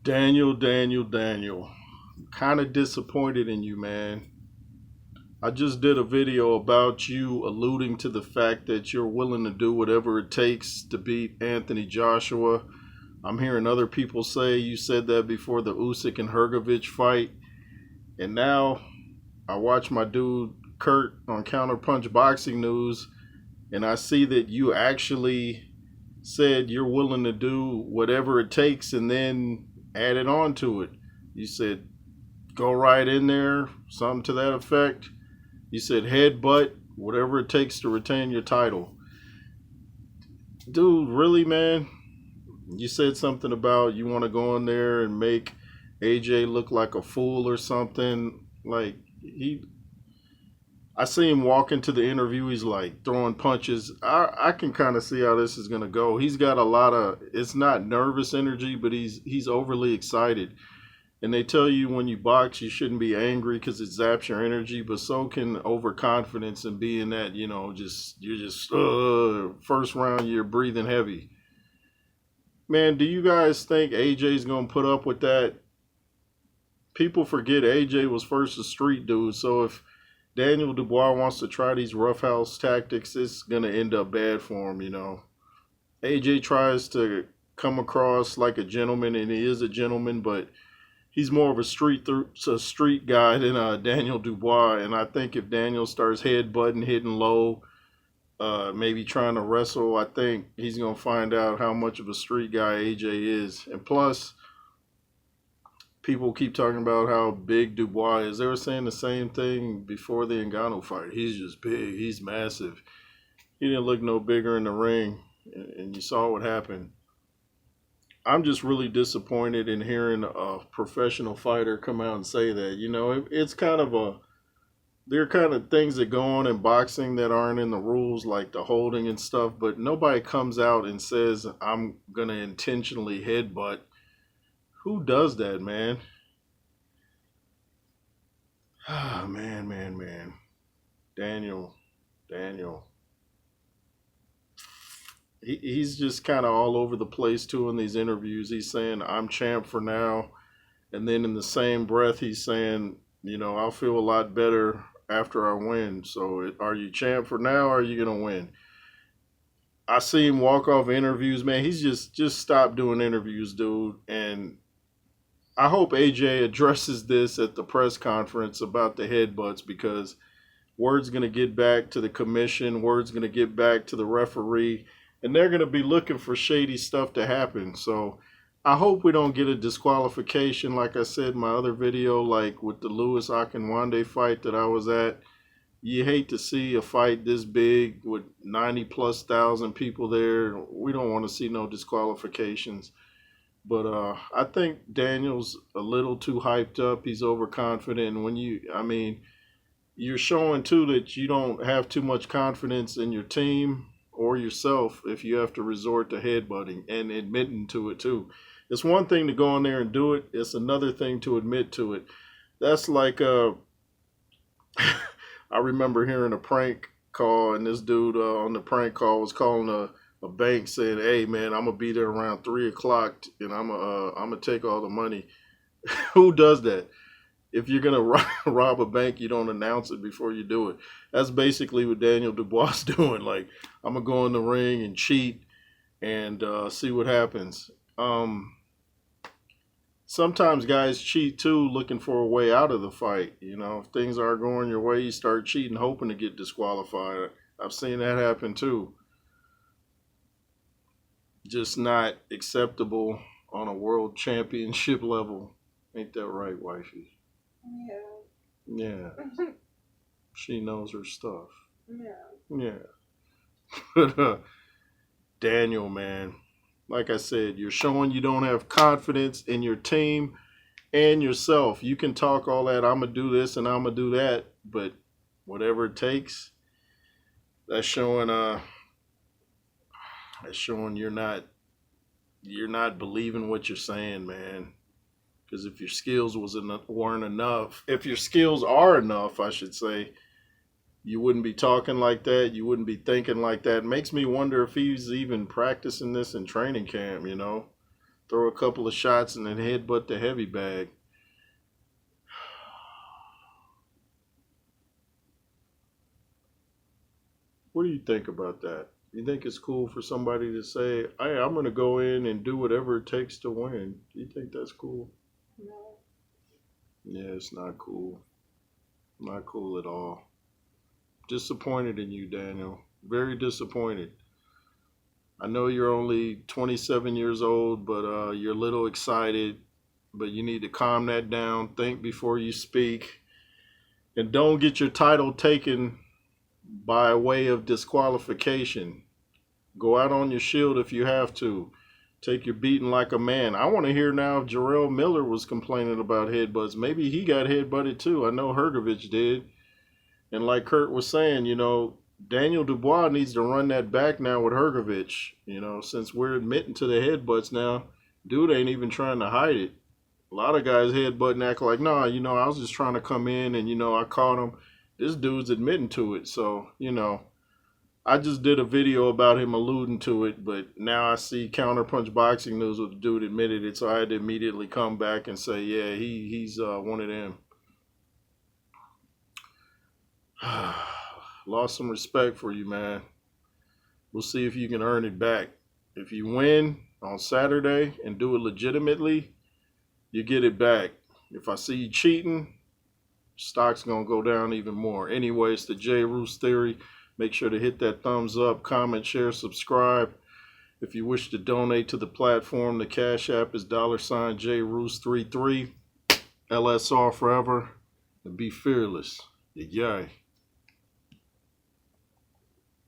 Daniel. Kind of disappointed in you, man. I just did a video about you alluding to the fact that you're willing to do whatever it takes to beat Anthony Joshua. I'm hearing other people say you said that before the Usyk and Hrgovic fight. And now I watch my dude Kurt on Counterpunch Boxing News, and I see that you actually said you're willing to do whatever it takes and then added on to it. You said go right in there, something to that effect. You said headbutt, whatever it takes to retain your title. Dude, really, man? You said something about you want to go in there and make AJ look like a fool or something. Like, I see him walk into the interview. He's like throwing punches. I can kind of see how this is gonna go. He's got a lot of. It's not nervous energy, but he's overly excited. And they tell you when you box, you shouldn't be angry because it zaps your energy. But so can overconfidence and being that you're just first round you're breathing heavy. Man, do you guys think AJ's gonna put up with that? People forget AJ was first a street dude. So if Daniel Dubois wants to try these roughhouse tactics, it's going to end up bad for him. AJ tries to come across like a gentleman, and he is a gentleman, but he's more of a street guy than Daniel Dubois. And I think if Daniel starts headbutting, hitting low, maybe trying to wrestle, I think he's going to find out how much of a street guy AJ is. And plus, people keep talking about how big Dubois is. They were saying the same thing before the Ngannou fight. He's just big. He's massive. He didn't look no bigger in the ring, and you saw what happened. I'm just really disappointed in hearing a professional fighter come out and say that. It's kind of there are kind of things that go on in boxing that aren't in the rules, like the holding and stuff, but nobody comes out and says, I'm going to intentionally headbutt. Who does that, man? Ah, man. Daniel. He's just kind of all over the place, too, in these interviews. He's saying, I'm champ for now. And then in the same breath, he's saying, I'll feel a lot better after I win. So are you champ for now or are you going to win? I see him walk off interviews, man. He's just stopped doing interviews, dude. And I hope AJ addresses this at the press conference about the headbutts, because word's going to get back to the commission, word's going to get back to the referee, and they're going to be looking for shady stuff to happen. So I hope we don't get a disqualification, like I said in my other video, like with the Lewis Akinwande fight that I was at. You hate to see a fight this big with 90,000+ people there. We don't want to see no disqualifications. But I think Daniel's a little too hyped up. He's overconfident. And you're showing too that you don't have too much confidence in your team or yourself if you have to resort to headbutting and admitting to it too. It's one thing to go in there and do it. It's another thing to admit to it. That's like I remember hearing a prank call, and this dude on the prank call was calling a bank saying, "Hey man, I'm gonna be there around 3 o'clock, and I'm gonna take all the money." Who does that? If you're gonna rob a bank, you don't announce it before you do it. That's basically what Daniel Dubois is doing. Like, I'm gonna go in the ring and cheat and see what happens. Sometimes guys cheat too, looking for a way out of the fight. If things aren't going your way, you start cheating, hoping to get disqualified. I've seen that happen too. Just not acceptable on a world championship level. Ain't that right, wifey? Yeah. She knows her stuff. Yeah. But Daniel, man, like I said, you're showing you don't have confidence in your team and yourself. You can talk all that, I'm going to do this and I'm going to do that, but whatever it takes, that's showing you're not believing what you're saying, man. Because if your skills weren't enough, if your skills are enough, I should say, you wouldn't be talking like that. You wouldn't be thinking like that. It makes me wonder if he's even practicing this in training camp, The throw a couple of shots, and then headbutt the heavy bag. What do you think about that? You think it's cool for somebody to say, "Hey, I'm going to go in and do whatever it takes to win"? Do you think that's cool? No. Yeah, it's not cool. Not cool at all. Disappointed in you, Daniel. Very disappointed. I know you're only 27 years old, but you're a little excited. But you need to calm that down. Think before you speak. And don't get your title taken by way of disqualification. Go out on your shield if you have to. Take your beating like a man. I want to hear now if Jarrell Miller was complaining about headbutts. Maybe he got headbutted too. I know Hergovich did. And like Kurt was saying, Daniel Dubois needs to run that back now with Hergovich. Since we're admitting to the headbutts now, dude ain't even trying to hide it. A lot of guys headbutt and act like, nah, I was just trying to come in and, I caught him. This dude's admitting to it. So, I just did a video about him alluding to it, but now I see Counterpunch Boxing News where the dude admitted it, so I had to immediately come back and say, yeah, he's one of them. Lost some respect for you, man. We'll see if you can earn it back. If you win on Saturday and do it legitimately, you get it back. If I see you cheating, stock's going to go down even more. Anyway, it's the J. Roos Theory. Make sure to hit that thumbs up, comment, share, subscribe. If you wish to donate to the platform, the Cash App is $JRoos33. LSR forever. And be fearless. Yay.